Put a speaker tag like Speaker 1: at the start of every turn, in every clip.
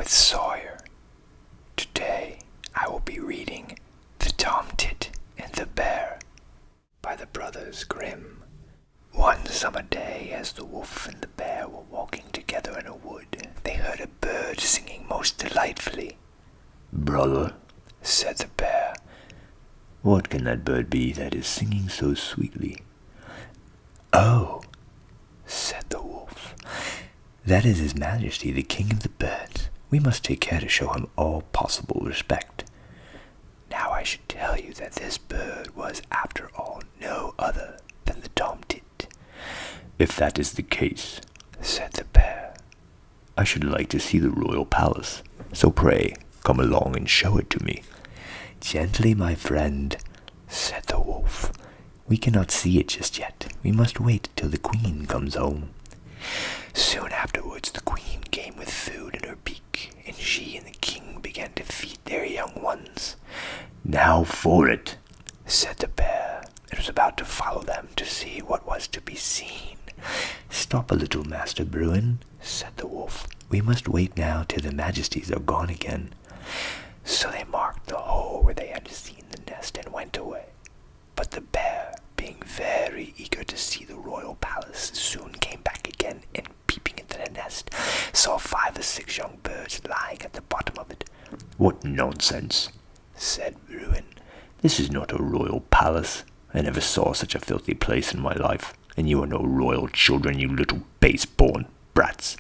Speaker 1: with Sawyer. Today I will be reading The Tomtit and the Bear by the Brothers Grimm. One summer day, as the wolf and the bear were walking together in a wood, they heard a bird singing most delightfully.
Speaker 2: "Brother,"
Speaker 1: said the bear,
Speaker 2: "what can that bird be that is singing so sweetly?"
Speaker 1: "Oh," said the wolf,
Speaker 2: "that is His Majesty, the King of the Birds. We must take care to show him all possible respect."
Speaker 1: Now I should tell you that this bird was, after all, no other than the Tomtit.
Speaker 2: "If that is the case,"
Speaker 1: said the bear,
Speaker 2: "I should like to see the royal palace. So pray, come along and show it to me."
Speaker 1: "Gently, my friend," said the wolf.
Speaker 2: "We cannot see it just yet. We must wait till the queen comes home."
Speaker 1: Soon afterwards the queen came with food in her beak, and she and the king began to feed their young ones.
Speaker 2: "Now for it,"
Speaker 1: said the bear, and was about to follow them to see what was to be seen.
Speaker 2: "Stop a little, Master Bruin," said the wolf. "We must wait now till the majesties are gone again."
Speaker 1: So they marked the hole where they had seen the nest and went away. But the bear, being very eager to see the royal palace, soon came back again, and peeping into the nest, saw 5 or 6 young birds lying at the bottom of it.
Speaker 2: "What nonsense,"
Speaker 1: said Bruin.
Speaker 2: "This is not a royal palace. I never saw such a filthy place in my life, and you are no royal children, you little base-born brats."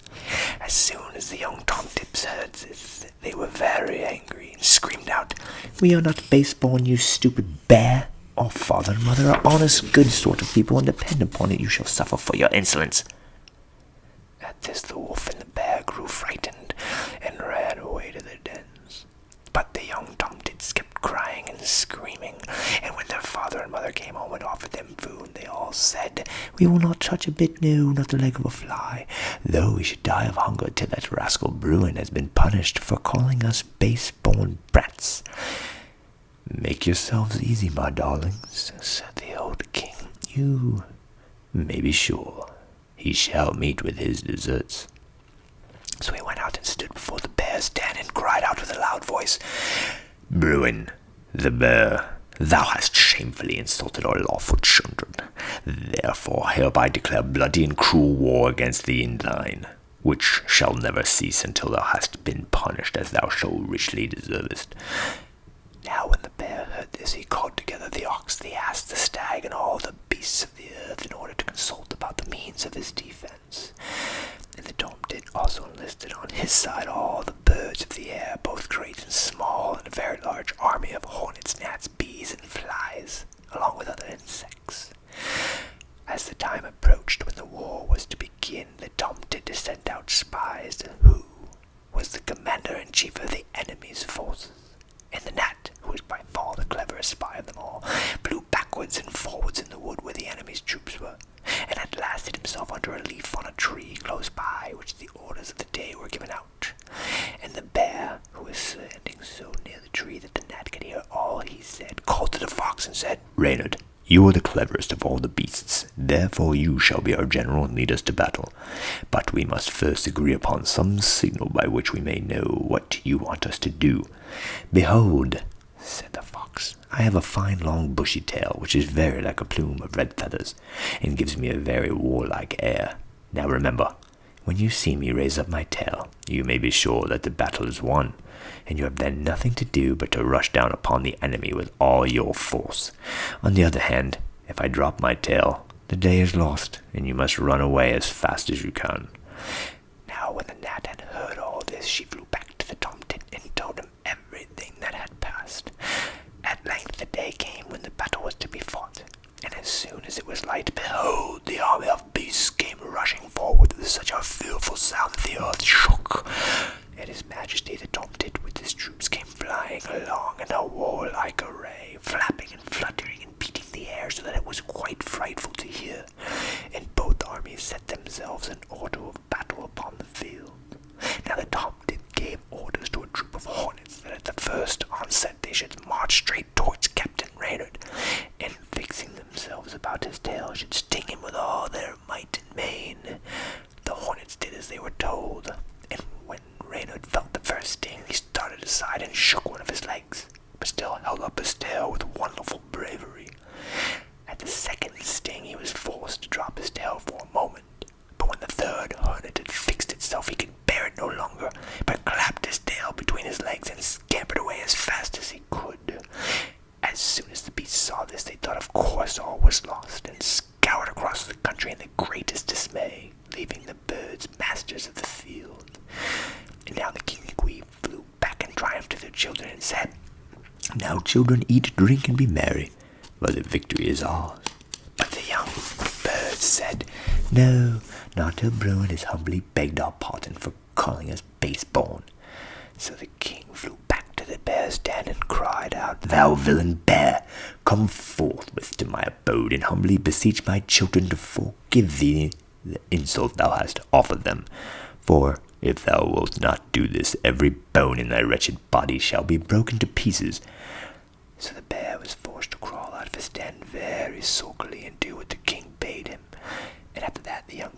Speaker 1: As soon as the young Tomtits heard this, they were very angry and screamed out,
Speaker 2: "We are not base-born, you stupid bear. Our father and mother are honest, good sort of people, and depend upon it you shall suffer for your insolence."
Speaker 1: At this the wolf and the bear grew frightened and ran away to their dens. But the young Tomtits kept crying and screaming, and when their father and mother came home and offered them food, they all said,
Speaker 2: "We will not touch a bit, no, not the leg of a fly, though we should die of hunger till that rascal Bruin has been punished for calling us base-born brats." "Make yourselves easy, my darlings," said the old king. "You may be sure he shall meet with his deserts."
Speaker 1: So he went out and stood before the bear's den and cried out with a loud voice,
Speaker 2: "Bruin, the bear, thou hast shamefully insulted our lawful children. Therefore hereby declare bloody and cruel war against thee and thine, which shall never cease until thou hast been punished as thou so richly deservest."
Speaker 1: Now when the bear heard this, he called together the ox, the ass, the stag, and all the beasts of the earth in order to consult about the means of his defense. And the Tomtit also enlisted on his side all the birds of the air, both great and small, and a very large army of hornets, gnats, bees, and flies, along with other insects. As the time approached when the war was to begin, the Tomtit sent out spies to who was the commander-in-chief of the enemy's forces. And the gnat, who was by far the cleverest spy of them all, flew backwards and forwards in the wood where the enemy's troops were, and at last hid himself under a leaf on a tree close by, which the orders of the day were given out. And the bear, who was standing so near the tree that the gnat could hear all he said, called to the fox and said,
Speaker 2: "Reynard, you are the cleverest of all the beasts, therefore you shall be our general and lead us to battle. But we must first agree upon some signal by which we may know what you want us to do." "Behold," said the fox, "I have a fine long bushy tail, which is very like a plume of red feathers, and gives me a very warlike air. Now remember, when you see me raise up my tail, you may be sure that the battle is won, and you have then nothing to do but to rush down upon the enemy with all your force. On the other hand, if I drop my tail, the day is lost, and you must run away as fast as you can."
Speaker 1: Now when the gnat had heard all this, she flew back to the Tomtit and told him everything that had passed. At length the day came when the battle was to be fought, and as soon as it was light, behold, the army of beasts came rushing forward with such a fearful sound that the earth shook. And His Majesty the Tomtit with his troops came flying along in a warlike array, flapping and fluttering and beating the air so that it was quite frightful to hear. And both armies set themselves in order of battle upon the field. Now the Tomtit gave orders to a troop of hornets that at the first onset they should march straight towards Captain Reynard, and fixing themselves about his tail should sting him with a
Speaker 2: children eat, drink, and be merry, for the victory is ours.
Speaker 1: But the young bird said,
Speaker 2: No, not till Bruin has humbly begged our pardon for calling us base-born.
Speaker 1: So the king flew back to the bear's den and cried out,
Speaker 2: Thou villain bear, come forthwith to my abode, and humbly beseech my children to forgive thee the insult thou hast offered them. For if thou wilt not do this, every bone in thy wretched body shall be broken to pieces.
Speaker 1: So the bear was forced to crawl out of his den very sulkily and do what the king bade him. And after that the young